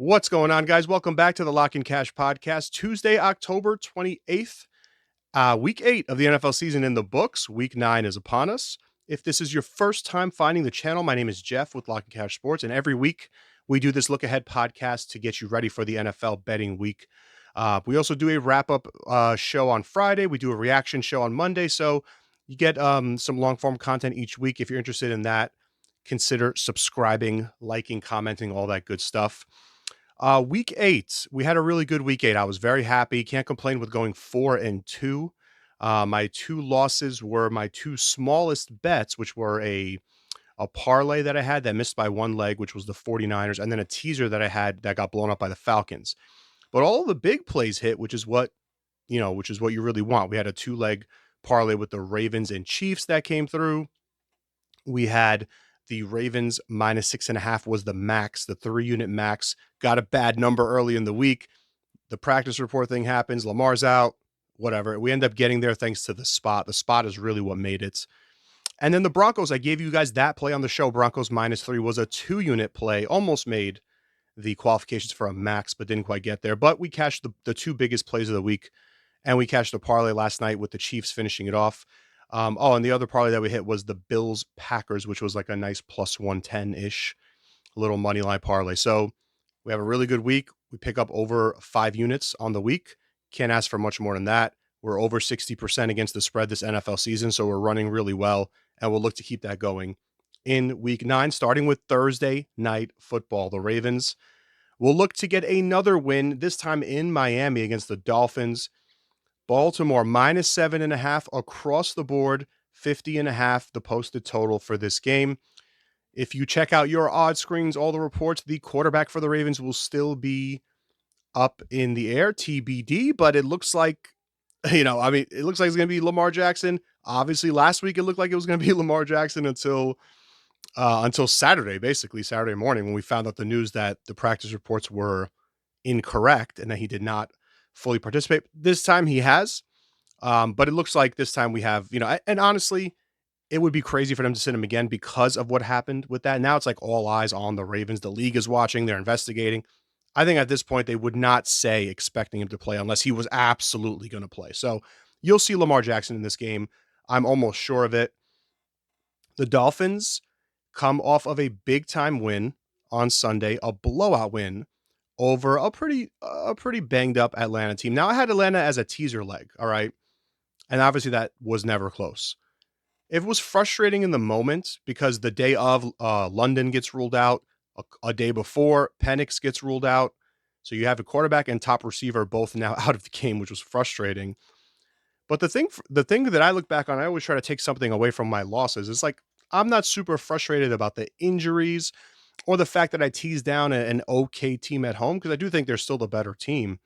What's going on, guys? Welcome back to the Lock and Cash podcast. Tuesday, October 28th, week 8 of the NFL season in the books. Week 9 is upon us. If this is your first time finding the channel, my name is Jeff with Lock and Cash Sports, and every week we do this look ahead podcast to get you ready for the NFL betting week. We also do a wrap up show on Friday. We do a reaction show on Monday. So you get some long form content each week. If you're interested in that, consider subscribing, liking, commenting, all that good stuff. Week 8, we had a really good week 8. I was very happy. Can't complain with going 4-2. My two losses were my two smallest bets, which were a parlay that I had that missed by one leg, which was the 49ers, and then a teaser that I had that got blown up by the Falcons. But all the big plays hit, which is what you really want. We had a two-leg parlay with the Ravens and Chiefs that came through. We had the Ravens -6.5 was the max, the 3-unit max. Got a bad number early in the week. The practice report thing happens. Lamar's out, whatever. We end up getting there thanks to the spot. The spot is really what made it. And then the Broncos, I gave you guys that play on the show. Broncos -3 was a 2-unit play. Almost made the qualifications for a max, but didn't quite get there. But we cashed the two biggest plays of the week. And we cashed the parlay last night with the Chiefs finishing it off. And the other parlay that we hit was the Bills Packers, which was like a nice plus 110-ish little money line parlay. So we have a really good week. We pick up over 5 units on the week. Can't ask for much more than that. We're over 60% against the spread this NFL season, so we're running really well, and we'll look to keep that going in week 9, starting with Thursday night football. The Ravens will look to get another win, this time in Miami against the Dolphins. Baltimore -7.5 across the board, 50.5 the posted total for this game. If you check out your odds screens, all the reports, the quarterback for the Ravens will still be up in the air, TBD, but it looks like, it looks like it's going to be Lamar Jackson. Obviously, last week it looked like it was going to be Lamar Jackson until Saturday, basically Saturday morning, when we found out the news that the practice reports were incorrect and that he did not fully participate. This time he has, but it looks like this time we have, and honestly, it would be crazy for them to sit him again because of what happened with that. Now it's like all eyes on the Ravens. The league is watching, they're investigating. I think at this point they would not say expecting him to play unless he was absolutely going to play. So you'll see Lamar Jackson in this game. I'm almost sure of it. The Dolphins come off of a big time win on Sunday, a blowout win over a pretty banged up Atlanta team. Now I had Atlanta as a teaser leg, all right? And obviously that was never close. It was frustrating in the moment because the day of London gets ruled out, a day before Penix gets ruled out. So you have a quarterback and top receiver both now out of the game, which was frustrating. But the thing that I look back on, I always try to take something away from my losses. It's like I'm not super frustrated about the injuries or the fact that I teased down an okay team at home, because I do think they're still the better team.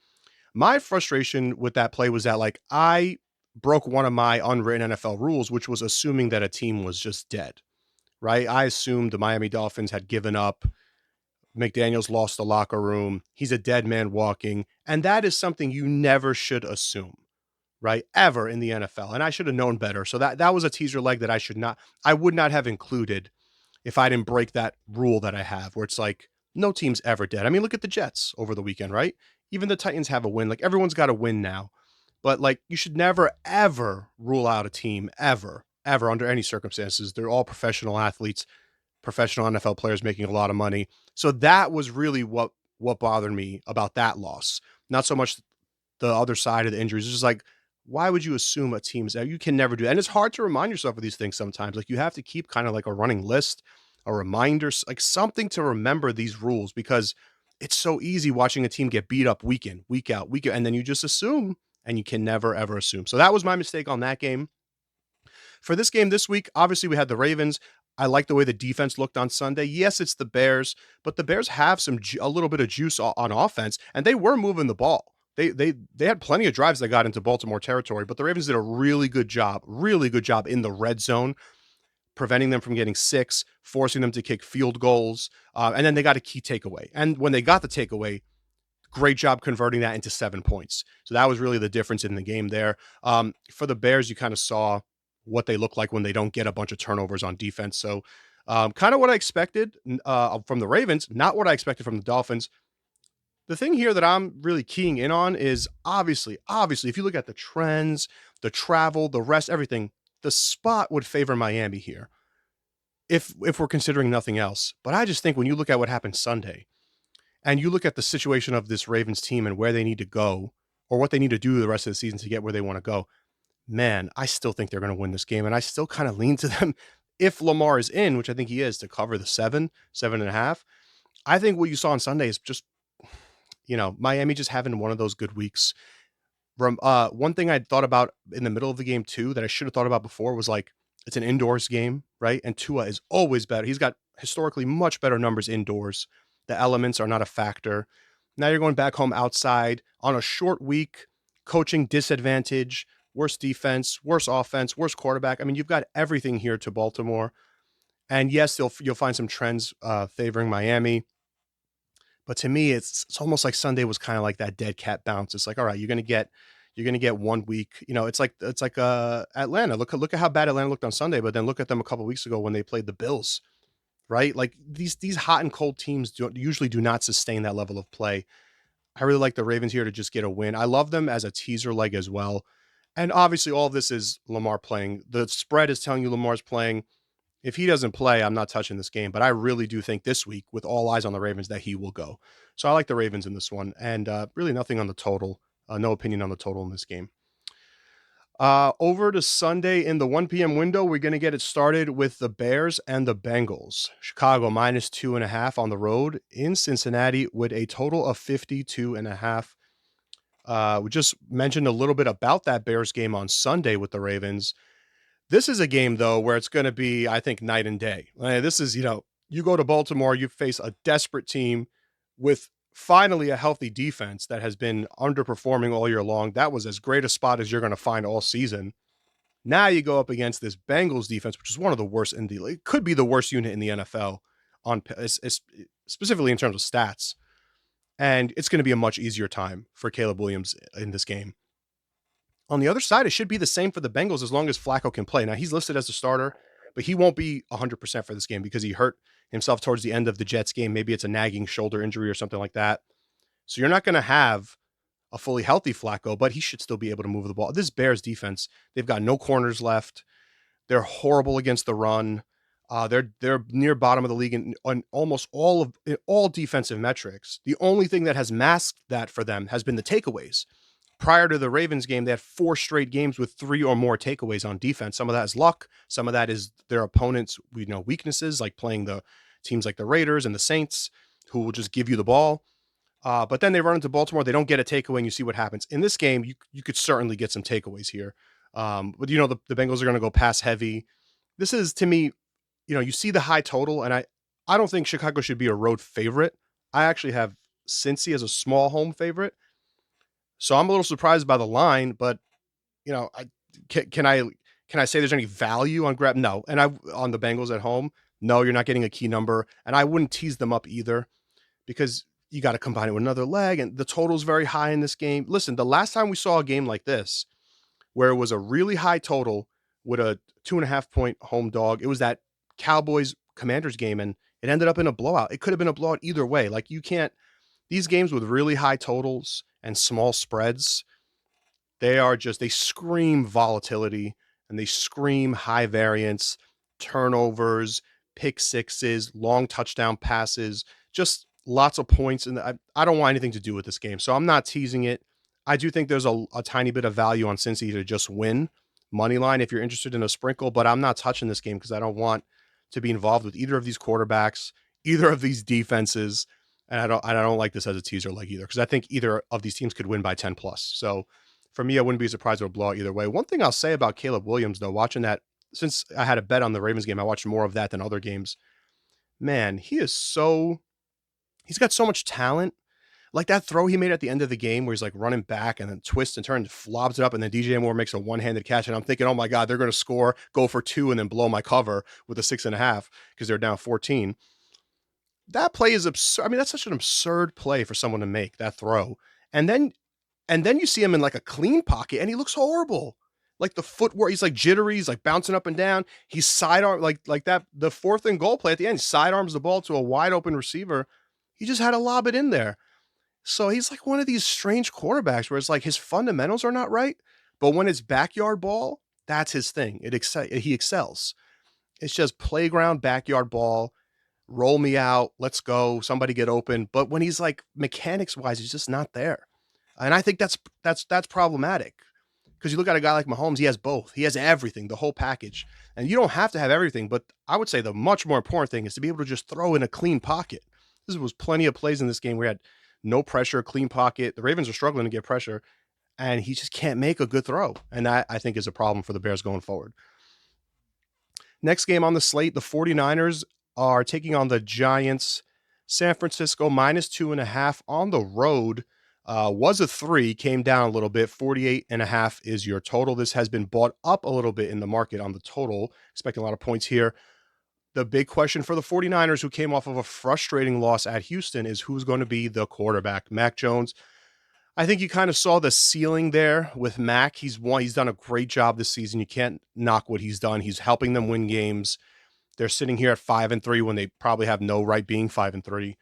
My frustration with that play was that, like, I broke one of my unwritten NFL rules, which was assuming that a team was just dead, right? I assumed the Miami Dolphins had given up. McDaniels lost the locker room. He's a dead man walking. And that is something you never should assume, right? Ever in the NFL. And I should have known better. So that was a teaser leg that I would not have included if I didn't break that rule that I have, where it's like no team's ever dead. I mean, look at the Jets over the weekend, right? Even the Titans have a win. Like, everyone's got a win now. But like, you should never, ever rule out a team, ever, ever, under any circumstances. They're all professional athletes, professional NFL players making a lot of money. So that was really what bothered me about that loss. Not so much the other side of the injuries. It's just like, why would you assume a team's out? You can never do that. And it's hard to remind yourself of these things sometimes. Like, you have to keep kind of like a running list, a reminder, like something to remember these rules, because it's so easy watching a team get beat up week in, week out, and then you just assume, and you can never, ever assume. So that was my mistake on that game. For this game this week, obviously we had the Ravens. I like the way the defense looked on Sunday. Yes, it's the Bears, but the Bears have a little bit of juice on offense, and they were moving the ball. They had plenty of drives that got into Baltimore territory, but the Ravens did a really good job in the red zone, preventing them from getting six, forcing them to kick field goals, and then they got a key takeaway. And when they got the takeaway, great job converting that into 7 points. So that was really the difference in the game there. For the Bears, you kind of saw what they look like when they don't get a bunch of turnovers on defense. So kind of what I expected from the Ravens, not what I expected from the Dolphins. the thing here that I'm really keying in on is obviously, if you look at the trends, the travel, the rest, everything, the spot would favor Miami here if we're considering nothing else. But I just think when you look at what happened Sunday and you look at the situation of this Ravens team and where they need to go or what they need to do the rest of the season to get where they want to go, man, I still think they're going to win this game. And I still kind of lean to them if Lamar is in, which I think he is, to cover the 7.5. I think what you saw on Sunday is just, Miami just having one of those good weeks. One thing I thought about in the middle of the game too that I should have thought about before was like it's an indoors game, right? And Tua is always better. He's got historically much better numbers indoors. The elements are not a factor. Now you're going back home outside on a short week, coaching disadvantage, worse defense, worse offense, worse quarterback. I mean, you've got everything here to Baltimore. And yes, you'll find some trends favoring Miami. But to me, it's almost like Sunday was kind of like that dead cat bounce. It's like, all right, you're gonna get 1 week. It's like Atlanta. Look at how bad Atlanta looked on Sunday, but then look at them a couple weeks ago when they played the Bills, right? Like these hot and cold teams usually do not sustain that level of play. I really like the Ravens here to just get a win. I love them as a teaser leg as well. And obviously, all of this is Lamar playing. The spread is telling you Lamar's playing. If he doesn't play, I'm not touching this game. But I really do think this week, with all eyes on the Ravens, that he will go. So I like the Ravens in this one. And really nothing on the total. No opinion on the total in this game. Over to Sunday in the 1 p.m. window, we're going to get it started with the Bears and the Bengals. Chicago -2.5 on the road in Cincinnati with a total of 52.5. We just mentioned a little bit about that Bears game on Sunday with the Ravens. This is a game, though, where it's going to be, I think, night and day. This is, you go to Baltimore, you face a desperate team with finally a healthy defense that has been underperforming all year long. That was as great a spot as you're going to find all season. Now you go up against this Bengals defense, which is one of the worst in the league. It could be the worst unit in the NFL, specifically in terms of stats. And it's going to be a much easier time for Caleb Williams in this game. On the other side, it should be the same for the Bengals as long as Flacco can play. Now, he's listed as a starter, but he won't be 100% for this game because he hurt himself towards the end of the Jets game. Maybe it's a nagging shoulder injury or something like that. So you're not going to have a fully healthy Flacco, but he should still be able to move the ball. This Bears defense, they've got no corners left. They're horrible against the run. They're near bottom of the league on almost all defensive metrics. The only thing that has masked that for them has been the takeaways. Prior to the Ravens game, they had 4 straight games with 3 or more takeaways on defense. Some of that is luck. Some of that is their opponents' weaknesses, like playing the teams like the Raiders and the Saints, who will just give you the ball. But then they run into Baltimore. They don't get a takeaway, and you see what happens. In this game, you could certainly get some takeaways here. But the Bengals are going to go pass heavy. This is, to me, you see the high total, and I don't think Chicago should be a road favorite. I actually have Cincy as a small home favorite. So I'm a little surprised by the line, but can I say there's any value on grab? No. And on the Bengals at home, no, you're not getting a key number, and I wouldn't tease them up either because you got to combine it with another leg, and the total's very high in this game. Listen, the last time we saw a game like this, where it was a really high total with a 2.5 point home dog, it was that Cowboys Commanders game, and it ended up in a blowout. It could have been a blowout either way. Like these games with really high totals and small spreads, they scream volatility and they scream high variance, turnovers, pick sixes, long touchdown passes, just lots of points. And I don't want anything to do with this game. So I'm not teasing it. I do think there's a tiny bit of value on Cincy to just win money line if you're interested in a sprinkle, but I'm not touching this game because I don't want to be involved with either of these quarterbacks, either of these defenses. And I don't like this as a teaser leg either, because I think either of these teams could win by 10 plus. So for me, I wouldn't be surprised if it would blow out either way. One thing I'll say about Caleb Williams, though, watching that, since I had a bet on the Ravens game, I watched more of that than other games. Man, he's got so much talent. Like that throw he made at the end of the game where he's like running back and then twists and turns, flobs it up, and then DJ Moore makes a one-handed catch. And I'm thinking, oh my God, they're going to score, go for 2, and then blow my cover with a 6.5 because they're down 14. That play is absurd. I mean, that's such an absurd play for someone to make, that throw. And then you see him in like a clean pocket and he looks horrible. Like the footwork, he's like jittery, he's like bouncing up and down. He's sidearm like that. The 4th and goal play at the end, sidearms the ball to a wide open receiver. He just had to lob it in there. So he's like one of these strange quarterbacks where it's like his fundamentals are not right, but when it's backyard ball, that's his thing. He excels. It's just playground backyard ball. Roll me out. Let's go. Somebody get open. But when he's like mechanics wise, he's just not there. And I think that's problematic. Because you look at a guy like Mahomes, he has both. He has everything, the whole package. And you don't have to have everything, but I would say the much more important thing is to be able to just throw in a clean pocket. This was plenty of plays in this game where he had no pressure, clean pocket. The Ravens are struggling to get pressure, and he just can't make a good throw. And that, I think, is a problem for the Bears going forward. Next game on the slate, the 49ers are taking on the Giants. San Francisco -2.5 on the road. Was a 3, came down a little bit. 48.5 is your total. This has been bought up a little bit in the market on the total. Expecting a lot of points here. The big question for the 49ers, who came off of a frustrating loss at Houston, is who's going to be the quarterback. Mac Jones. I think you kind of saw the ceiling there with Mac. He's done a great job this season. You can't knock what he's done. He's helping them win games. They're sitting here at 5-3 when they probably have no right being 5-3.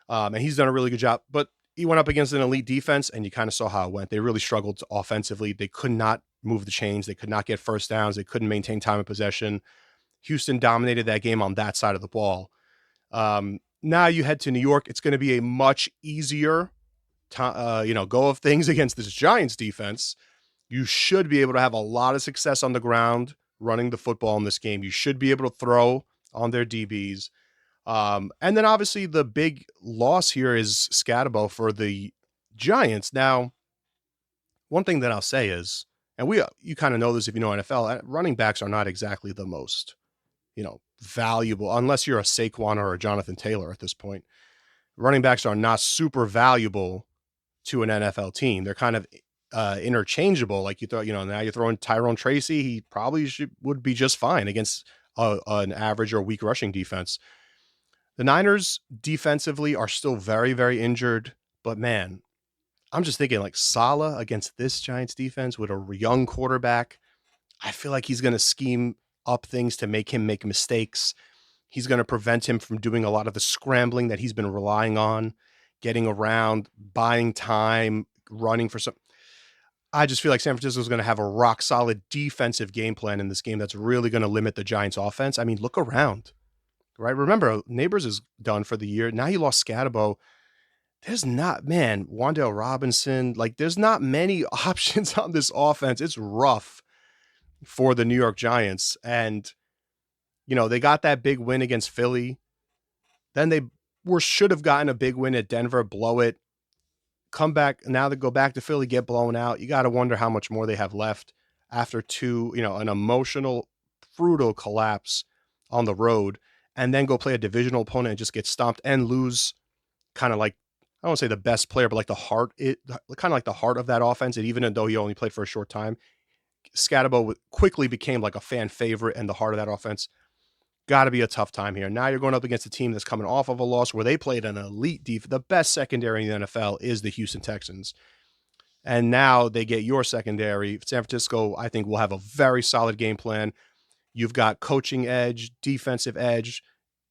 And he's done a really good job. But he went up against an elite defense, and you kind of saw how it went. They really struggled offensively. They could not move the chains. They could not get first downs. They couldn't maintain time of possession. Houston dominated that game on that side of the ball. Now you head to New York. It's going to be a much easier go of things against this Giants defense. You should be able to have a lot of success on the ground running the football in this game. You should be able to throw on their DBs. And then obviously the big loss here is Scatabo for the Giants. Now, one thing that I'll say is, and you kind of know this if you know NFL, running backs are not exactly the most, valuable, unless you're a Saquon or a Jonathan Taylor at this point. Running backs are not super valuable to an NFL team. They're kind of interchangeable. Like now you're throwing Tyrone Tracy. He probably would be just fine against an average or weak rushing defense. The Niners defensively are still very, very injured, but man, I'm just thinking like Saleh against this Giants defense with a young quarterback. I feel like he's going to scheme up things to make him make mistakes. He's going to prevent him from doing a lot of the scrambling that he's been relying on, getting around, buying time, running for some. I just feel like San Francisco is going to have a rock solid defensive game plan in this game that's really going to limit the Giants offense. I mean, look around, right? Remember, Neighbors is done for the year. Now you lost Scatabo. There's not, Wan'Dale Robinson. Like, there's not many options on this offense. It's rough for the New York Giants. And, they got that big win against Philly. Then they should have gotten a big win at Denver, blow it, come back. Now they go back to Philly, get blown out. You got to wonder how much more they have left after an emotional, brutal collapse on the road, and then go play a divisional opponent and just get stomped and lose kind of like, I don't want to say the best player, but like kind of like the heart of that offense. And even though he only played for a short time, Scatabo quickly became like a fan favorite and the heart of that offense. Got to be a tough time here. Now you're going up against a team that's coming off of a loss where they played an elite defense. The best secondary in the NFL is the Houston Texans. And now they get your secondary. San Francisco, I think, will have a very solid game plan. You've got coaching edge, defensive edge,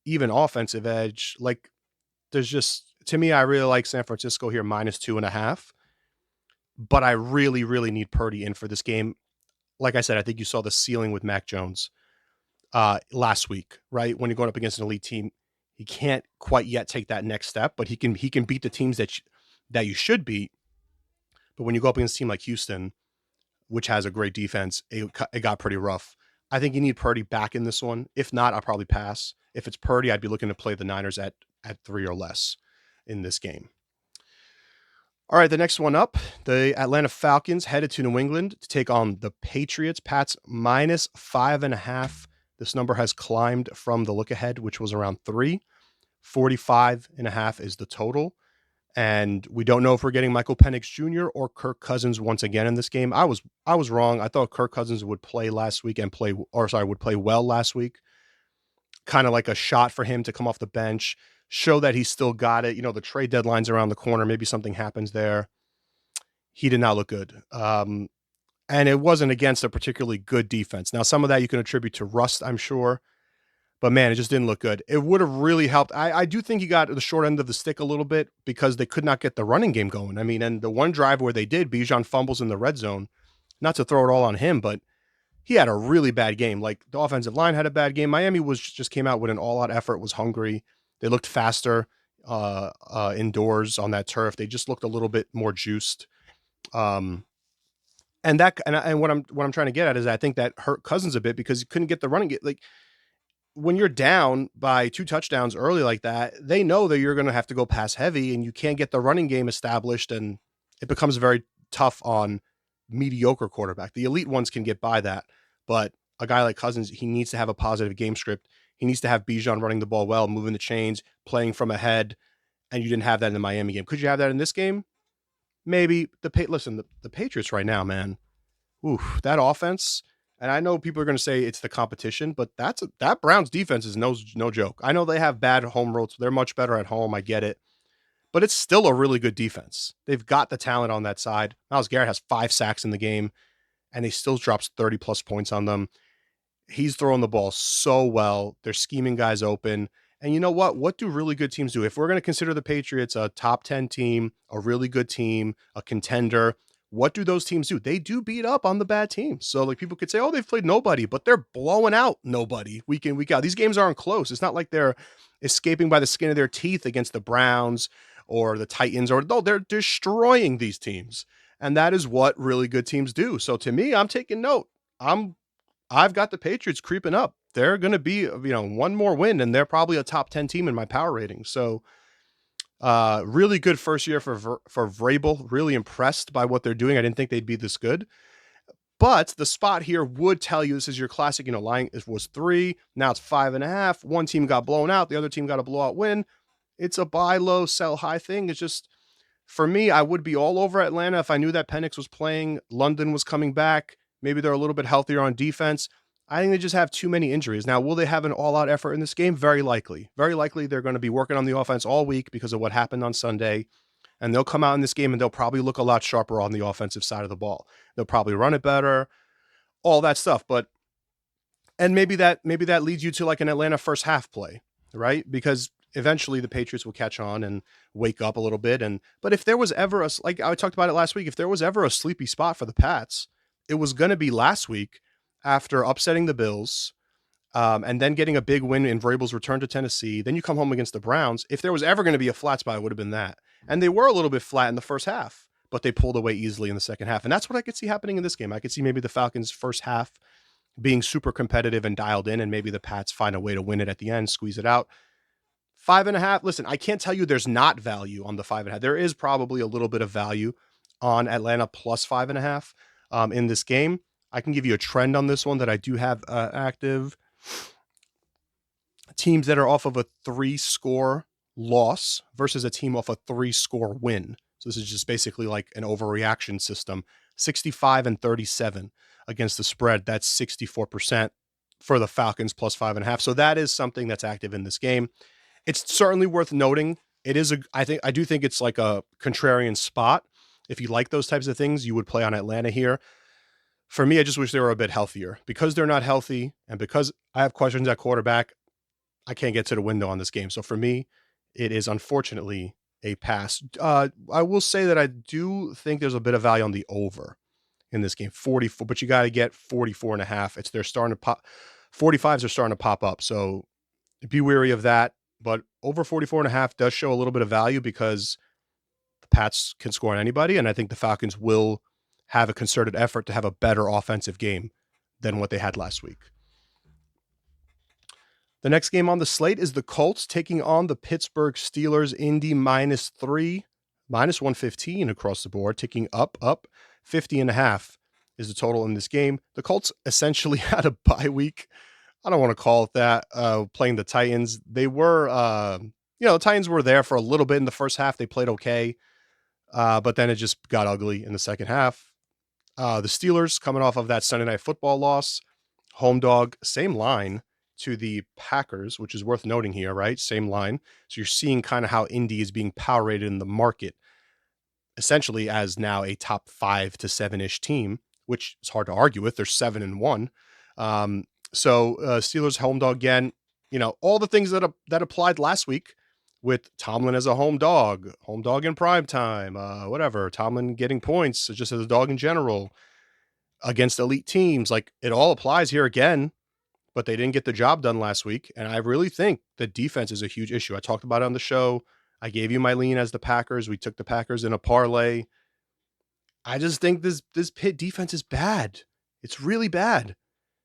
even offensive edge. Like, there's just, to me, I really like San Francisco here -2.5. But I really, really need Purdy in for this game. Like I said, I think you saw the ceiling with Mac Jones last week, right? When you're going up against an elite team, he can't quite yet take that next step, but he can beat the teams that you should beat. But when you go up against a team like Houston, which has a great defense, it got pretty rough. I think you need Purdy back in this one. If not, I'll probably pass. If it's Purdy, I'd be looking to play the Niners at 3 or less in this game. All right, the next one up, the Atlanta Falcons headed to New England to take on the Patriots. Pats -5.5. This number has climbed from the look ahead, which was around 3. 45.5 is the total. And we don't know if we're getting Michael Penix Jr. or Kirk Cousins once again in this game. I was wrong. I thought Kirk Cousins would play last week would play well last week. Kind of like a shot for him to come off the bench, show that he still got it. The trade deadline's around the corner. Maybe something happens there. He did not look good. And it wasn't against a particularly good defense. Now, some of that you can attribute to rust, I'm sure. But man, it just didn't look good. It would have really helped. I do think he got the short end of the stick a little bit because they could not get the running game going. I mean, and the one drive where they did, Bijan fumbles in the red zone. Not to throw it all on him, but he had a really bad game. Like the offensive line had a bad game. Miami was just came out with an all-out effort, was hungry. They looked faster indoors on that turf. They just looked a little bit more juiced. Um, and what I'm trying to get at is I think that hurt Cousins a bit because he couldn't get the running game. Like when you're down by 2 touchdowns early like that, they know that you're going to have to go pass heavy and you can't get the running game established, and it becomes very tough on mediocre quarterback. The elite ones can get by that, but a guy like Cousins, he needs to have a positive game script. He needs to have Bijan running the ball well, moving the chains, playing from ahead, and you didn't have that in the Miami game. Could you have that in this game? Maybe. The Patriots right now, man. Oof, that offense. And I know people are going to say it's the competition, but that Browns defense is no joke. I know they have bad home roads. They're much better at home. I get it. But it's still a really good defense. They've got the talent on that side. Myles Garrett has 5 sacks in the game, and he still drops 30 plus points on them. He's throwing the ball so well. They're scheming guys open. And you know what? What do really good teams do? If we're going to consider the Patriots a top 10 team, a really good team, a contender, what do those teams do? They do beat up on the bad teams. So like people could say, oh, they've played nobody, but they're blowing out nobody week in, week out. These games aren't close. It's not like they're escaping by the skin of their teeth against the Browns or the Titans, or no, they're destroying these teams. And that is what really good teams do. So to me, I'm taking note. I've got the Patriots creeping up. They're going to be, one more win, and they're probably a top 10 team in my power rating. So, really good first year for Vrabel. Really impressed by what they're doing. I didn't think they'd be this good. But the spot here would tell you this is your classic, line. It was 3. Now it's 5.5. One team got blown out. The other team got a blowout win. It's a buy low, sell high thing. It's just, for me, I would be all over Atlanta if I knew that Penix was playing. London was coming back. Maybe they're a little bit healthier on defense. I think they just have too many injuries. Now, will they have an all-out effort in this game? Very likely. Very likely they're going to be working on the offense all week because of what happened on Sunday. And they'll come out in this game and they'll probably look a lot sharper on the offensive side of the ball. They'll probably run it better, all that stuff. And maybe that leads you to like an Atlanta first half play, right? Because eventually the Patriots will catch on and wake up a little bit. But if there was ever like I talked about it last week, if there was ever a sleepy spot for the Pats, it was going to be last week after upsetting the Bills, and then getting a big win in Vrabel's return to Tennessee. Then you come home against the Browns. If there was ever going to be a flat spot, it would have been that. And they were a little bit flat in the first half, but they pulled away easily in the second half. And that's what I could see happening in this game. I could see maybe the Falcons' first half being super competitive and dialed in, and maybe the Pats find a way to win it at the end, squeeze it out. 5.5. Listen, I can't tell you there's not value on the 5.5. There is probably a little bit of value on Atlanta plus 5.5 in this game. I can give you a trend on this one that I do have active. Teams that are off of a 3-score loss versus a team off a 3-score win. So this is just basically like an overreaction system. 65 and 37 against the spread. That's 64% for the Falcons plus 5.5. So that is something that's active in this game. It's certainly worth noting. I do think it's like a contrarian spot. If you like those types of things, you would play on Atlanta here. For me, I just wish they were a bit healthier. Because they're not healthy and because I have questions at quarterback, I can't get to the window on this game. So for me, it is unfortunately a pass. I will say that I do think there's a bit of value on the over in this game, 44, but you got to get 44.5. They're starting to pop. 45s are starting to pop up. So be wary of that. But over 44.5 does show a little bit of value because the Pats can score on anybody. And I think the Falcons will have a concerted effort to have a better offensive game than what they had last week. The next game on the slate is the Colts taking on the Pittsburgh Steelers. Indy -3, -115 across the board, ticking up. 50.5 is the total in this game. The Colts essentially had a bye week. I don't want to call it that, playing the Titans. They were, the Titans were there for a little bit in the first half. They played okay, but then it just got ugly in the second half. The Steelers coming off of that Sunday Night Football loss, home dog, same line to the Packers, which is worth noting here, right? Same line. So you're seeing kind of how Indy is being power rated in the market, essentially as now a top 5 to 7-ish team, which is hard to argue with. They're 7-1. So Steelers home dog again. all the things that applied last week with Tomlin as a home dog in prime time, whatever, Tomlin getting points just as a dog in general against elite teams. Like, it all applies here again, but they didn't get the job done last week. And I really think the defense is a huge issue. I talked about it on the show. I gave you my lean as the Packers. We took the Packers in a parlay. I just think this Pitt defense is bad. It's really bad.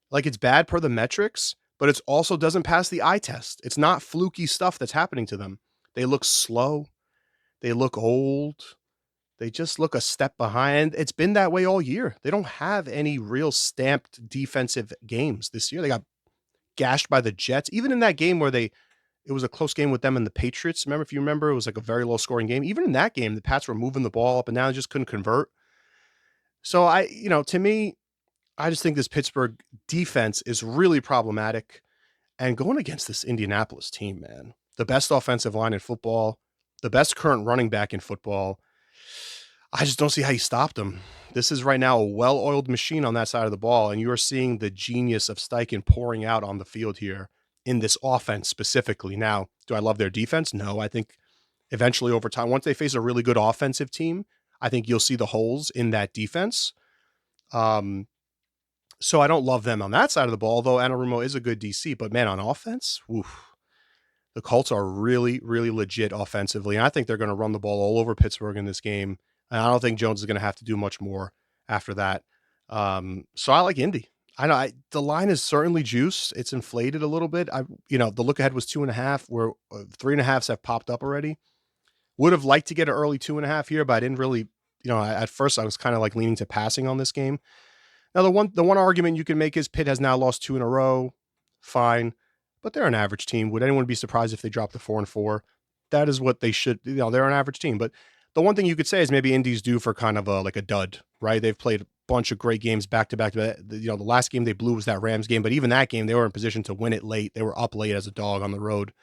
Like, it's bad per the metrics, but it also doesn't pass the eye test. It's not fluky stuff that's happening to them. They look slow. They look old. They just look a step behind. It's been that way all year. They don't have any real stamped defensive games this year. They got gashed by the Jets. Even in that game where it was a close game with them and the Patriots. If you remember, it was like a very low scoring game. Even in that game, the Pats were moving the ball up and down, just couldn't convert. So to me, I just think this Pittsburgh defense is really problematic. And going against this Indianapolis team, man, the best offensive line in football, the best current running back in football, I just don't see how you stop them. This is right now a well-oiled machine on that side of the ball, and you are seeing the genius of Steichen pouring out on the field here in this offense specifically. Now, do I love their defense? No. I think eventually over time, once they face a really good offensive team, I think you'll see the holes in that defense. So I don't love them on that side of the ball, although Anarumo is a good DC. But man, on offense, the Colts are really, really legit offensively. And I think they're going to run the ball all over Pittsburgh in this game. And I don't think Jones is going to have to do much more after that. So I like Indy. I know the line is certainly juiced. It's inflated a little bit. The look ahead was 2.5, where 3.5s have popped up already. Would have liked to get an early 2.5 here, but I didn't really, at first I was kind of like leaning to passing on this game. Now, the one argument you can make is Pitt has now lost 2 in a row. Fine. But they're an average team. Would anyone be surprised if they dropped to 4-4? That is what they should, they're an average team. But the one thing you could say is maybe Indy's due for kind of a dud, right? They've played a bunch of great games back to back. The last game they blew was that Rams game, but even that game, they were in position to win it late. They were up late as a dog on the road.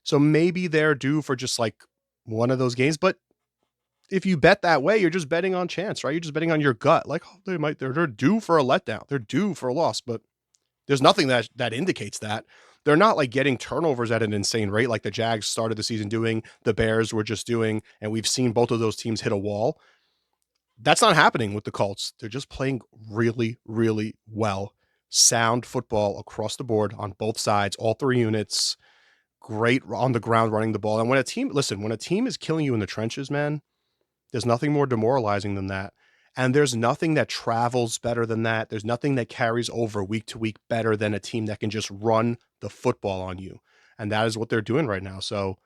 So maybe they're due for just like one of those games. But if you bet that way, you're just betting on chance, right? You're just betting on your gut. Like, they're due for a letdown. They're due for a loss, but there's nothing that indicates that. They're not like getting turnovers at an insane rate like the Jags started the season doing, the Bears were just doing, and we've seen both of those teams hit a wall. That's not happening with the Colts. They're just playing really, really well. Sound football across the board on both sides, all three units. Great on the ground running the ball. And when a team is killing you in the trenches, man, there's nothing more demoralizing than that. And there's nothing that travels better than that. There's nothing that carries over week to week better than a team that can just run the football on you. And that is what they're doing right now. So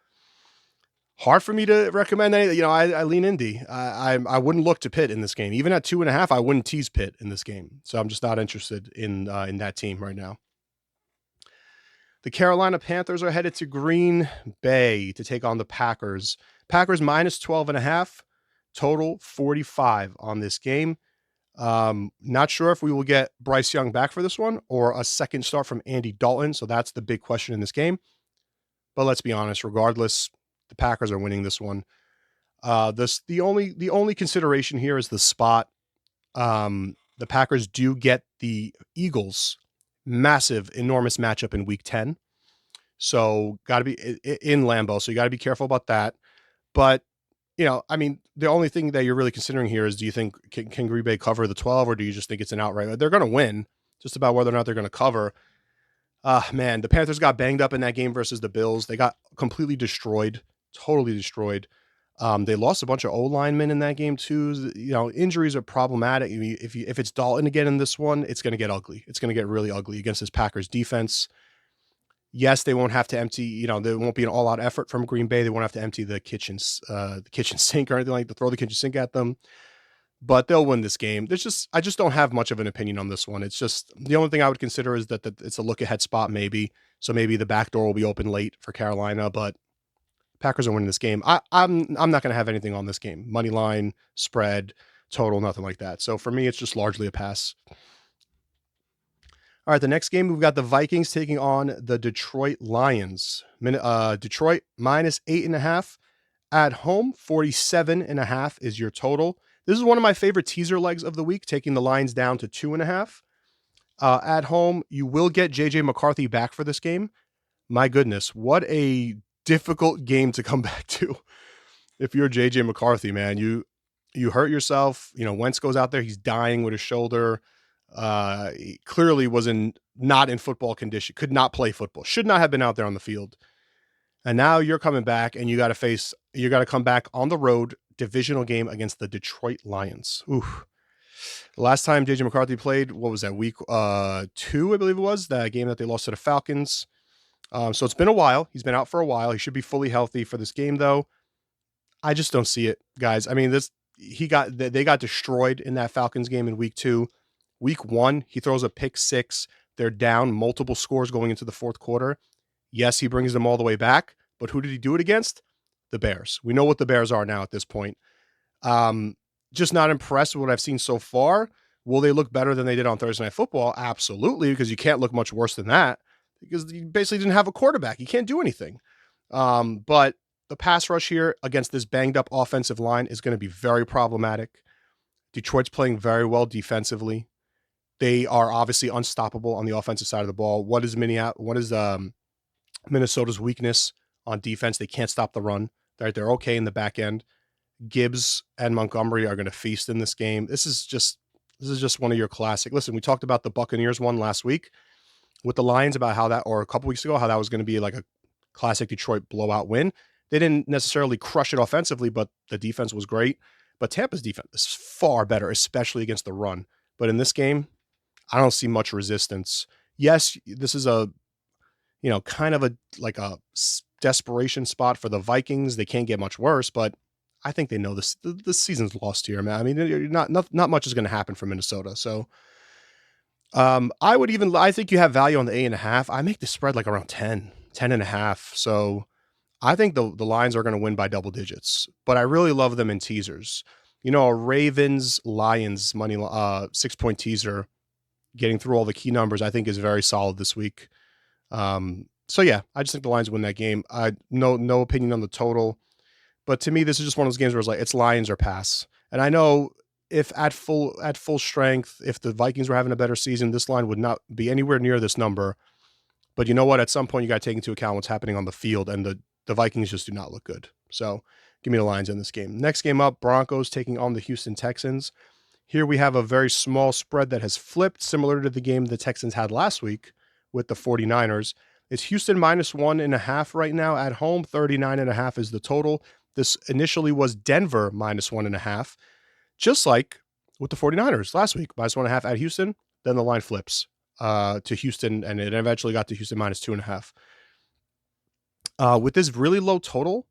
hard for me to recommend anything. I lean Indy. I wouldn't look to Pitt in this game. Even at 2.5, I wouldn't tease Pitt in this game. So I'm just not interested in that team right now. The Carolina Panthers are headed to Green Bay to take on the Packers. Packers minus 12.5. Total 45 on this game. Not sure if we will get Bryce Young back for this one or a second start from Andy Dalton. So that's the big question in this game. But let's be honest, regardless, the Packers are winning this one. The only consideration here is the spot. The Packers do get the Eagles, massive, enormous matchup in Week 10. So got to be in Lambeau. So you got to be careful about that. But the only thing that you're really considering here is, do you think can Green Bay cover the 12, or do you just think it's an outright? They're going to win. Just about whether or not they're going to cover. Man, the Panthers got banged up in that game versus the Bills. They got completely destroyed, totally destroyed. They lost a bunch of O-linemen in that game too. Injuries are problematic. If it's Dalton again in this one, it's going to get ugly. It's going to get really ugly against this Packers defense. Yes, they won't have to empty, there won't be an all-out effort from Green Bay. They won't have to empty the kitchen sink or anything like that, throw the kitchen sink at them. But they'll win this game. I just don't have much of an opinion on this one. It's just the only thing I would consider is that it's a look-ahead spot maybe. So maybe the back door will be open late for Carolina, but Packers are winning this game. I'm not going to have anything on this game. Money line, spread, total, nothing like that. So for me, it's just largely a pass. All right, the next game, we've got the Vikings taking on the Detroit Lions. Detroit minus 8.5 at home. 47.5 is your total. This is one of my favorite teaser legs of the week, taking the Lions down to 2.5. At home, you will get J.J. McCarthy back for this game. My goodness, what a difficult game to come back to. If you're JJ McCarthy, man, you hurt yourself. Wentz goes out there, he's dying with his shoulder. He clearly was not in football condition, could not play football, should not have been out there on the field. And now you're coming back and you got to come back on the road, divisional game against the Detroit Lions. Oof. The last time JJ McCarthy played, what was that, week 2, I believe it was, that game that they lost to the Falcons. So it's been a while. He's been out for a while. He should be fully healthy for this game, though. I just don't see it, guys. I mean, they got destroyed in that Falcons game in week 2. Week 1, he throws a pick 6. They're down multiple scores going into the fourth quarter. Yes, he brings them all the way back, but who did he do it against? The Bears. We know what the Bears are now at this point. Just not impressed with what I've seen so far. Will they look better than they did on Thursday Night Football? Absolutely, because you can't look much worse than that, because you basically didn't have a quarterback. You can't do anything. But the pass rush here against this banged up offensive line is going to be very problematic. Detroit's playing very well defensively. They are obviously unstoppable on the offensive side of the ball. What is Minnesota's weakness on defense? They can't stop the run. They're okay in the back end. Gibbs and Montgomery are going to feast in this game. This is just one of your classic. Listen, we talked about the Buccaneers one last week with the Lions about how that, or a couple weeks ago, how that was going to be like a classic Detroit blowout win. They didn't necessarily crush it offensively, but the defense was great. But Tampa's defense is far better, especially against the run. But in this game, I don't see much resistance. Yes, this is a kind of a desperation spot for the Vikings. They can't get much worse, but I think they know this. The season's lost here, man. I mean, not much is going to happen for Minnesota. So, I think you have value on the 8.5. I make the spread like around 10.5. So, I think the Lions are going to win by double digits, but I really love them in teasers. A Ravens Lions money 6-point teaser, getting through all the key numbers, I think is very solid this week. So yeah, I just think the Lions win that game. No opinion on the total, but to me, this is just one of those games where it's like, it's Lions or pass. And I know if at full strength, if the Vikings were having a better season, this line would not be anywhere near this number. But you know what? At some point, you got to take into account what's happening on the field, and the Vikings just do not look good. So give me the Lions in this game. Next game up, Broncos taking on the Houston Texans. Here we have a very small spread that has flipped, similar to the game the Texans had last week with the 49ers. It's Houston -1.5 right now at home. 39.5 is the total. This initially was Denver -1.5, just like with the 49ers last week, -1.5 at Houston. Then the line flips to Houston, and it eventually got to Houston -2.5. With this really low total,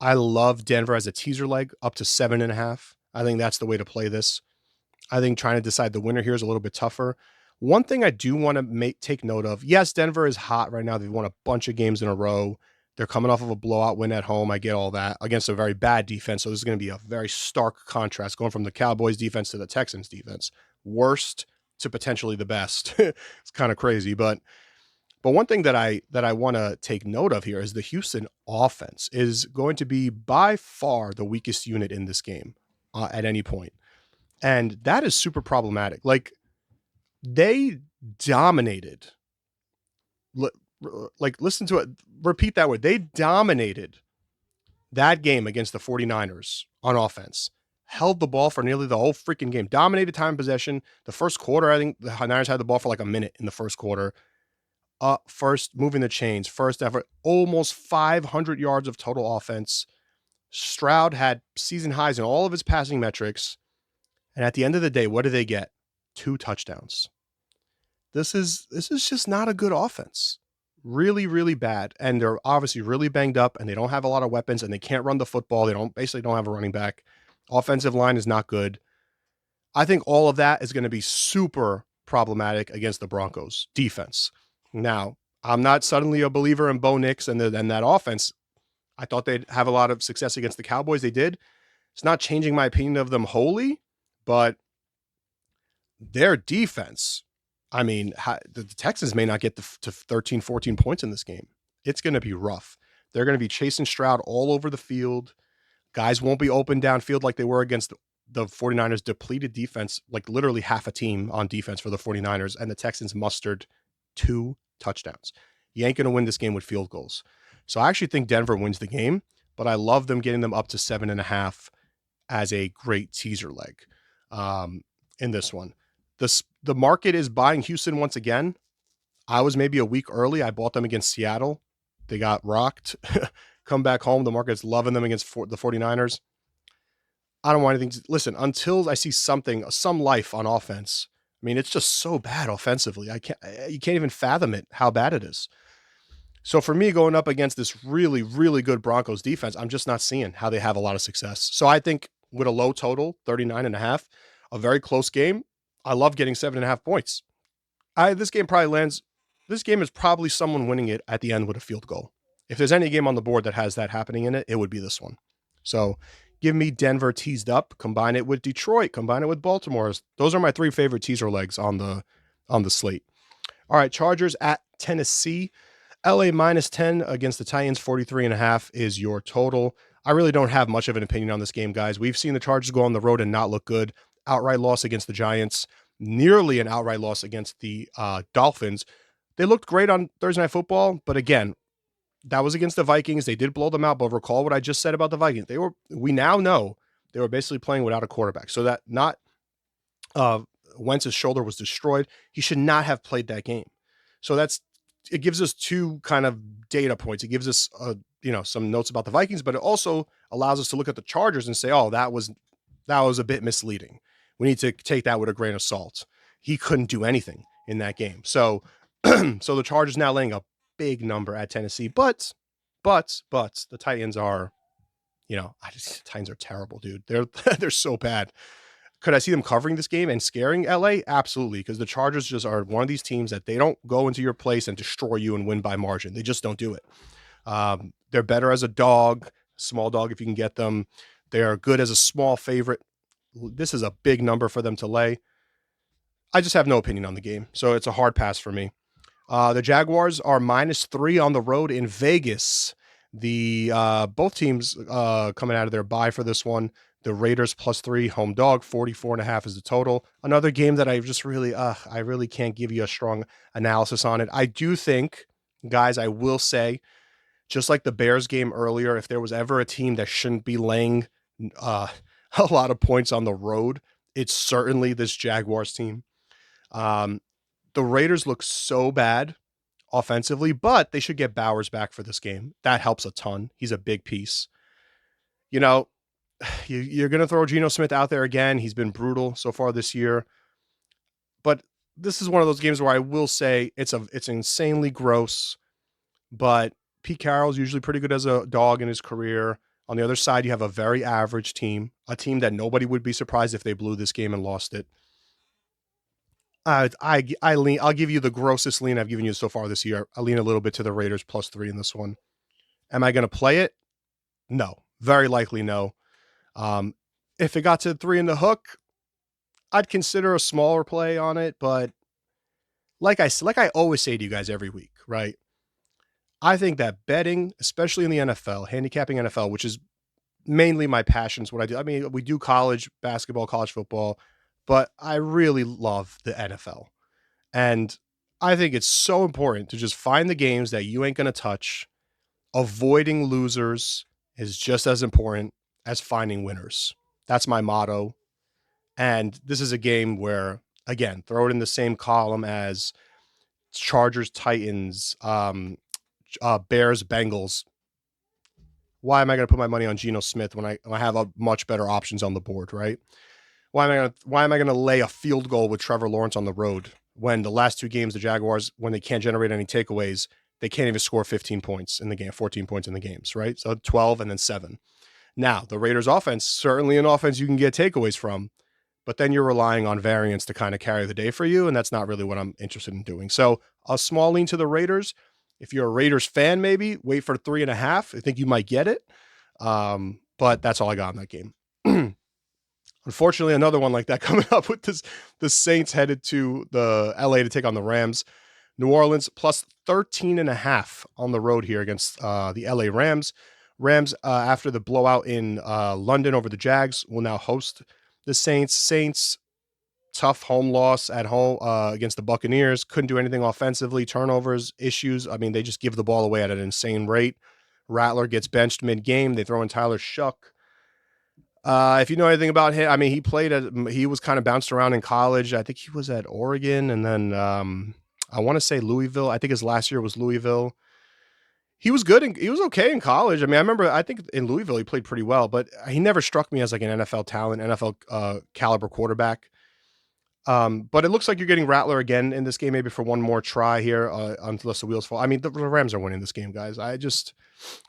I love Denver as a teaser leg up to 7.5. I think that's the way to play this. I think trying to decide the winner here is a little bit tougher. One thing I do want to take note of, yes, Denver is hot right now. They've won a bunch of games in a row. They're coming off of a blowout win at home. I get all that against a very bad defense. So this is going to be a very stark contrast going from the Cowboys defense to the Texans defense. Worst to potentially the best. It's kind of crazy, but one thing that I want to take note of here is the Houston offense is going to be by far the weakest unit in this game at any point. And that is super problematic. Like, they dominated. Listen to it. Repeat that word. They dominated that game against the 49ers on offense. Held the ball for nearly the whole freaking game. Dominated time possession. The first quarter, I think the Niners had the ball for like a minute in the first quarter. First, moving the chains. First effort. Almost 500 yards of total offense. Stroud had season highs in all of his passing metrics. And at the end of the day, what do they get? 2 touchdowns. This is just not a good offense. Really, really bad. And they're obviously really banged up, and they don't have a lot of weapons, and they can't run the football. They basically don't have a running back. Offensive line is not good. I think all of that is going to be super problematic against the Broncos defense. Now, I'm not suddenly a believer in Bo Nix and that offense. I thought they'd have a lot of success against the Cowboys. They did. It's not changing my opinion of them wholly, but their defense, I mean, the Texans may not get to 13, 14 points in this game. It's going to be rough. They're going to be chasing Stroud all over the field. Guys won't be open downfield like they were against the 49ers depleted defense, like literally half a team on defense for the 49ers, and the Texans mustered 2 touchdowns. You ain't going to win this game with field goals. So I actually think Denver wins the game, but I love them getting them up to 7.5 as a great teaser leg in this one. The market is buying Houston once again. I was maybe a week early. I bought them against Seattle. They got rocked. Come back home. The market's loving them against the 49ers. I don't want anything to listen until I see some life on offense. I mean, it's just so bad offensively. You can't even fathom it, how bad it is. So for me, going up against this really, really good Broncos defense, I'm just not seeing how they have a lot of success. So I think with a low total, 39.5, a very close game, I love getting 7.5 points. This game is probably someone winning it at the end with a field goal. If there's any game on the board that has that happening in it, it would be this one. So give me Denver teased up, combine it with Detroit, combine it with Baltimore. Those are my 3 favorite teaser legs on the slate. All right, Chargers at Tennessee. LA minus 10 against the Titans, 43.5 is your total. I really don't have much of an opinion on this game, guys. We've seen the Chargers go on the road and not look good. Outright loss against the Giants, nearly an outright loss against the Dolphins. They looked great on Thursday Night Football, but again, that was against the Vikings. They did blow them out, but recall what I just said about the Vikings. We now know they were basically playing without a quarterback. So that Wentz's shoulder was destroyed. He should not have played that game. So it gives us 2 kind of data points. It gives us some notes about the Vikings, but it also allows us to look at the Chargers and say, oh, that was a bit misleading. We need to take that with a grain of salt. He couldn't do anything in that game. So the Chargers now laying a big number at Tennessee, but the Titans are, Titans are terrible, dude. They're so bad. Could I see them covering this game and scaring LA? Absolutely, because the Chargers just are one of these teams that they don't go into your place and destroy you and win by margin. They just don't do it. They're better as a dog, small dog if you can get them. They are good as a small favorite. This is a big number for them to lay. I just have no opinion on the game, so it's a hard pass for me. The Jaguars are -3 on the road in Vegas. Both teams coming out of their bye for this one. The Raiders +3 home dog, 44.5 is the total. Another game that I just really, I really can't give you a strong analysis on it. I do think, guys, I will say, just like the Bears game earlier, if there was ever a team that shouldn't be laying a lot of points on the road, it's certainly this Jaguars team. The Raiders look so bad offensively, but they should get Bowers back for this game. That helps a ton. He's a big piece. You're going to throw Geno Smith out there again. He's been brutal so far this year. But this is one of those games where I will say it's insanely gross, but Pete Carroll's usually pretty good as a dog in his career. On the other side, you have a very average team, a team that nobody would be surprised if they blew this game and lost it. I'll give you the grossest lean I've given you so far this year. I lean a little bit to the Raiders +3 in this one. Am I going to play it? No, very likely no. If it got to 3 in the hook, I'd consider a smaller play on it, but like I always say to you guys every week, right? I think that betting, especially in the NFL, handicapping NFL, which is mainly my passion, is what I do. I mean, we do college basketball, college football, but I really love the NFL. And I think it's so important to just find the games that you ain't going to touch. Avoiding losers is just as important as finding winners. That's my motto. And this is a game where, again, throw it in the same column as Chargers, Titans, Bears, Bengals. Why am I going to put my money on Geno Smith when I have much better options on the board, right? Why am I going to lay a field goal with Trevor Lawrence on the road when the last 2 games, the Jaguars, when they can't generate any takeaways, they can't even score 15 points in the game, 14 points in the games, right? So 12 and then 7. Now, the Raiders offense, certainly an offense you can get takeaways from, but then you're relying on variance to kind of carry the day for you, and that's not really what I'm interested in doing. So a small lean to the Raiders. If you're a Raiders fan, maybe wait for 3.5. I think you might get it. But that's all I got in that game. Unfortunately, another one like that coming up with the Saints headed to the LA to take on the Rams. New Orleans +13.5 on the road here against the LA Rams. Rams, after the blowout in London over the Jags, will now host the Saints. Saints tough home loss at home against the Buccaneers. Couldn't do anything offensively. Turnovers, issues. I mean, they just give the ball away at an insane rate. Rattler gets benched mid-game. They throw in Tyler Shuck. If you know anything about him, I mean, he was kind of bounced around in college. I think he was at Oregon, and then I want to say Louisville. I think his last year was Louisville. He was good and he was okay in college. I mean, I think in Louisville he played pretty well, but he never struck me as like an NFL talent, NFL caliber quarterback. But it looks like you're getting Rattler again in this game, maybe for one more try here, unless the wheels fall. I mean, the Rams are winning this game, guys.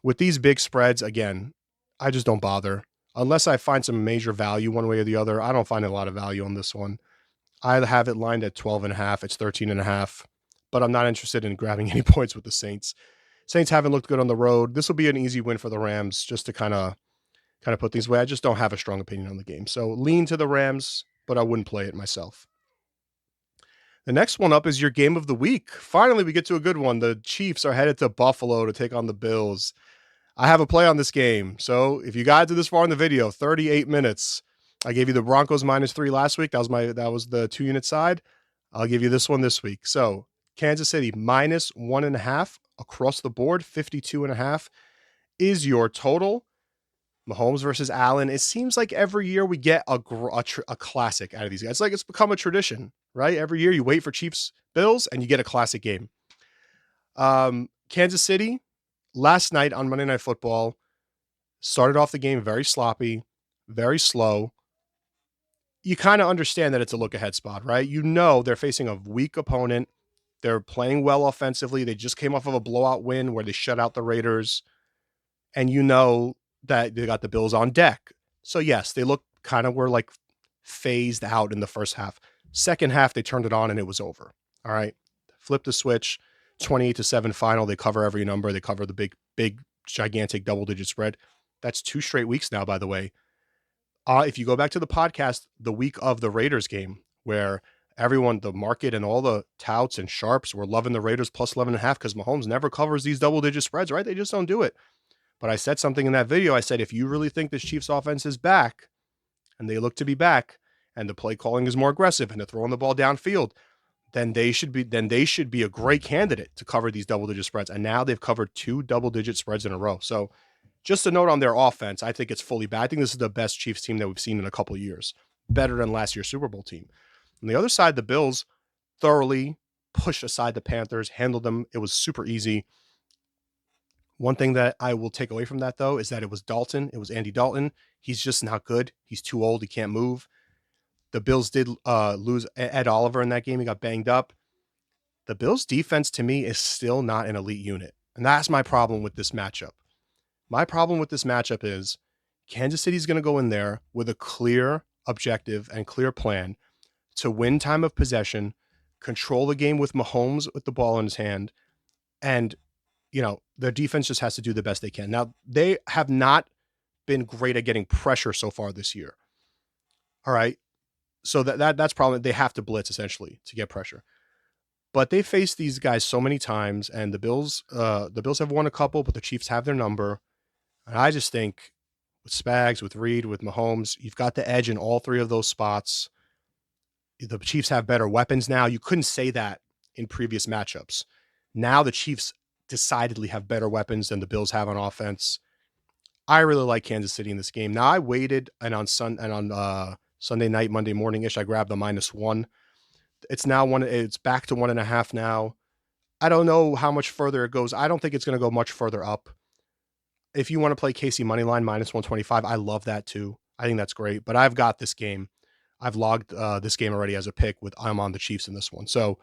With these big spreads, again, I just don't bother. Unless I find some major value one way or the other, I don't find a lot of value on this one. I have it lined at 12.5. It's 13.5, but I'm not interested in grabbing any points with the Saints. Saints haven't looked good on the road. This will be an easy win for the Rams, just to kind of put things away. I just don't have a strong opinion on the game. So lean to the Rams, but I wouldn't play it myself. The next one up is your game of the week. Finally, we get to a good one. The Chiefs are headed to Buffalo to take on the Bills. I have a play on this game. So if you got to this far in the video, 38 minutes. I gave you the Broncos -3 last week. That was the 2-unit side. I'll give you this one this week. So Kansas City -1.5 across the board, 52.5 is your total. Mahomes versus Allen. It seems like every year we get a classic out of these guys. It's become a tradition, right? Every year you wait for Chiefs Bills and you get a classic game. Kansas City last night on Monday Night Football started off the game very sloppy, very slow. You kind of understand that it's a look ahead spot, right? You know they're facing a weak opponent. They're playing well offensively. They just came off of a blowout win where they shut out the Raiders. And you know that they got the Bills on deck. So yes, they look were like phased out in the first half. Second half, they turned it on and it was over. All right. Flip the switch, 28-7 final. They cover every number. They cover the big, gigantic double-digit spread. That's 2 straight weeks now, by the way. If you go back to the podcast, the week of the Raiders game, where everyone, the market and all the touts and sharps were loving the Raiders plus 11.5 because Mahomes never covers these double-digit spreads, right? They just don't do it. But I said something in that video. I said, if you really think this Chiefs offense is back, and they look to be back, and the play calling is more aggressive, and they're throwing the ball downfield, then they should be a great candidate to cover these double-digit spreads. And now they've covered 2 double-digit spreads in a row. So just a note on their offense, I think it's fully back. I think this is the best Chiefs team that we've seen in a couple of years. Better than last year's Super Bowl team. On the other side, the Bills thoroughly pushed aside the Panthers, handled them. It was super easy. One thing that I will take away from that, though, is that it was Dalton. It was Andy Dalton. He's just not good. He's too old. He can't move. The Bills did lose Ed Oliver in that game. He got banged up. The Bills' defense, to me, is still not an elite unit. And that's my problem with this matchup. My problem with this matchup is Kansas City's going to go in there with a clear objective and clear plan to win time of possession, control the game with Mahomes with the ball in his hand, and their defense just has to do the best they can. Now, they have not been great at getting pressure so far this year. All right. So that's probably, they have to blitz essentially to get pressure. But they faced these guys so many times, and the Bills have won a couple, but the Chiefs have their number. And I just think with Spags, with Reed, with Mahomes, you've got the edge in all 3 of those spots. The Chiefs have better weapons now. You couldn't say that in previous matchups. Now the Chiefs decidedly have better weapons than the Bills have on offense. I really like Kansas City in this game. Now I waited, and on Sunday night, Monday morning-ish, I grabbed the -1. It's back to 1.5 now. I don't know how much further it goes. I don't think it's going to go much further up. If you want to play KC moneyline -125, I love that too. I think that's great. But I've got this game. I've logged this game already as a pick I'm on the Chiefs in this one. So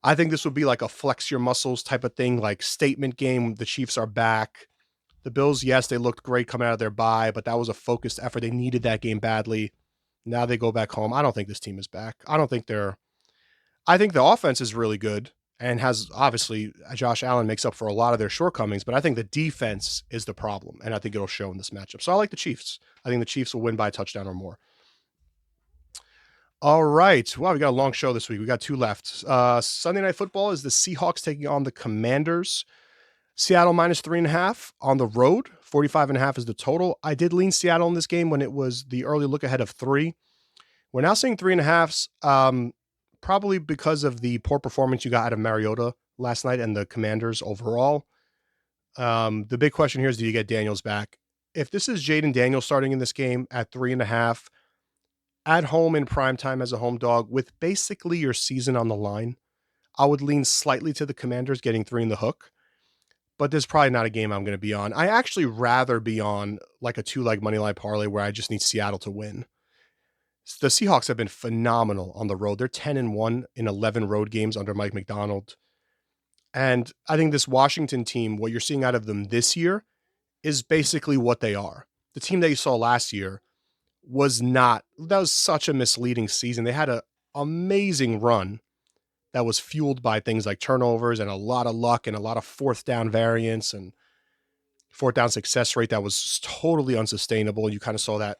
I think this would be like a flex your muscles type of thing, like statement game. The Chiefs are back. The Bills, yes, they looked great coming out of their bye, but that was a focused effort. They needed that game badly. Now they go back home. I don't think this team is back. I think the offense is really good and has, obviously, Josh Allen makes up for a lot of their shortcomings, but I think the defense is the problem, and I think it'll show in this matchup. So I like the Chiefs. I think the Chiefs will win by a touchdown or more. All right. Well, we got a long show this week. We got 2 left. Sunday Night Football is the Seahawks taking on the Commanders. Seattle -3.5 on the road. 45.5 is the total. I did lean Seattle in this game when it was the early look ahead of 3. We're now seeing 3.5s, probably because of the poor performance you got out of Mariota last night and the Commanders overall. The big question here is, do you get Daniels back? If this is Jaden Daniels starting in this game at 3.5, at home in prime time as a home dog with basically your season on the line, I would lean slightly to the Commanders getting 3 in the hook, but this is probably not a game I'm going to be on. I actually rather be on like a 2-leg money line parlay where I just need Seattle to win. The Seahawks have been phenomenal on the road. They're 10-1 in 11 road games under Mike McDonald. And I think this Washington team, what you're seeing out of them this year, is basically what they are. The team that you saw last year was not, that was such a misleading season. They had an amazing run that was fueled by things like turnovers and a lot of luck and a lot of fourth down variance and fourth down success rate that was totally unsustainable. And you kind of saw that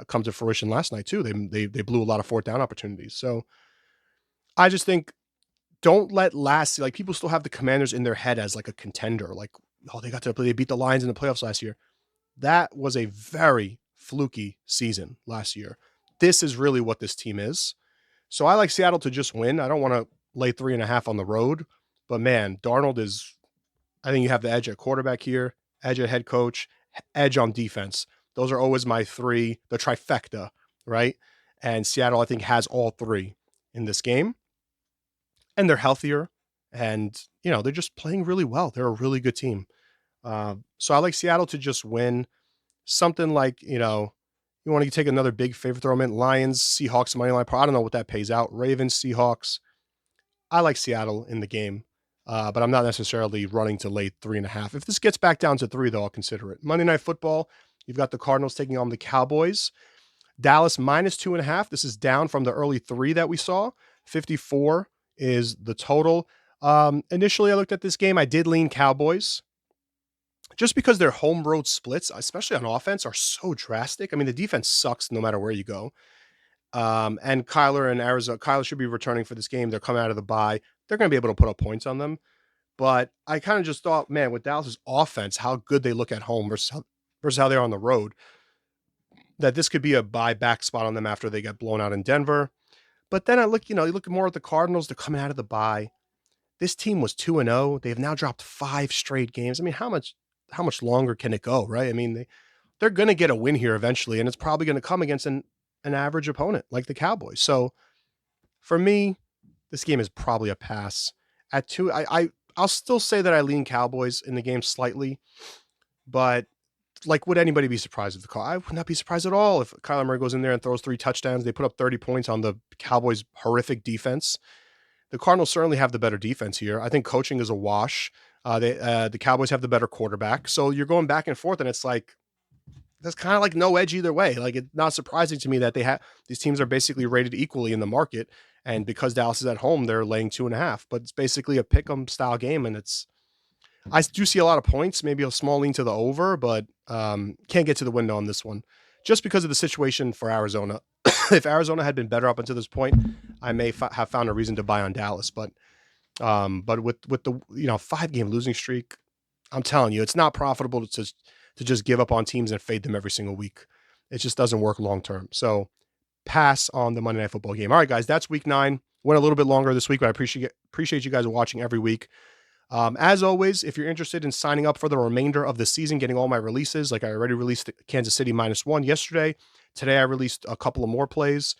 come to fruition last night too. They blew a lot of fourth down opportunities. So I just think, don't let like, people still have the Commanders in their head as like a contender. Like, oh, they beat the Lions in the playoffs last year. That was a very fluky season last year. This is really what this team is. So I like Seattle to just win. I don't want to lay 3.5 on the road, but man, Darnold is, I think you have the edge at quarterback here, edge at head coach, edge on defense. Those are always my 3, the trifecta, right? And Seattle, I think, has all 3 in this game. And they're healthier. And, they're just playing really well. They're a really good team. So I like Seattle to just win. Something like, you want to take another big favorite, throw them in Lions, Seahawks, money line. I don't know what that pays out. Ravens, Seahawks. I like Seattle in the game, but I'm not necessarily running to lay 3.5. If this gets back down to 3, though, I'll consider it. Monday Night Football, you've got the Cardinals taking on the Cowboys. Dallas minus 2.5. This is down from the early 3 that we saw. 54 is the total. Initially, I looked at this game. I did lean Cowboys just because their home road splits, especially on offense, are so drastic. I mean, the defense sucks no matter where you go. And Kyler should be returning for this game. They're coming out of the bye. They're going to be able to put up points on them. But I kind of just thought, man, with Dallas's offense, how good they look at home versus how they're on the road, that this could be a buyback spot on them after they get blown out in Denver. But then I look, you look more at the Cardinals. They're coming out of the bye. This team was 2-0. They've now dropped 5 straight games. I mean, how much longer can it go, right? I mean, they're going to get a win here eventually, and it's probably going to come against an average opponent like the Cowboys. So for me, this game is probably a pass. At 2, I'll still say that I lean Cowboys in the game slightly, but like, would anybody be surprised if the call? I would not be surprised at all if Kyler Murray goes in there and throws 3 touchdowns. They put up 30 points on the Cowboys' horrific defense. The Cardinals certainly have the better defense here. I think coaching is a wash. The Cowboys have the better quarterback. So you're going back and forth, and it's like, there's kind of like no edge either way. Like, it's not surprising to me that these teams are basically rated equally in the market. And because Dallas is at home, they're laying 2.5, but it's basically a pick 'em style game. And I do see a lot of points, maybe a small lean to the over, but can't get to the window on this one just because of the situation for Arizona. If Arizona had been better up until this point, I may have found a reason to buy on Dallas, but with the 5-game losing streak, I'm telling you, it's not profitable to just give up on teams and fade them every single week. It just doesn't work long term. So pass on the Monday Night Football game. All right, guys, that's week 9. Went a little bit longer this week, but I appreciate you guys watching every week. As always, if you're interested in signing up for the remainder of the season, getting all my releases, like I already released Kansas City -1 yesterday. Today, I released a couple of more plays.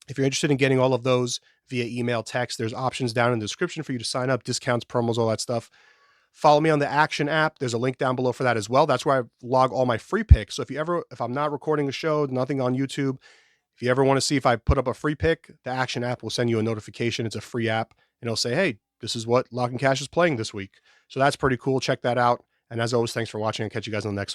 If you're interested in getting all of those via email, text, there's options down in the description for you to sign up, discounts, promos, all that stuff. Follow me on the Action app. There's a link down below for that as well. That's where I log all my free picks. So if I'm not recording a show, nothing on YouTube, if you ever want to see if I put up a free pick, the Action app will send you a notification. It's a free app, and it'll say, hey, this is what Lock and Cash is playing this week. So that's pretty cool. Check that out. And as always, thanks for watching, and catch you guys on the next one.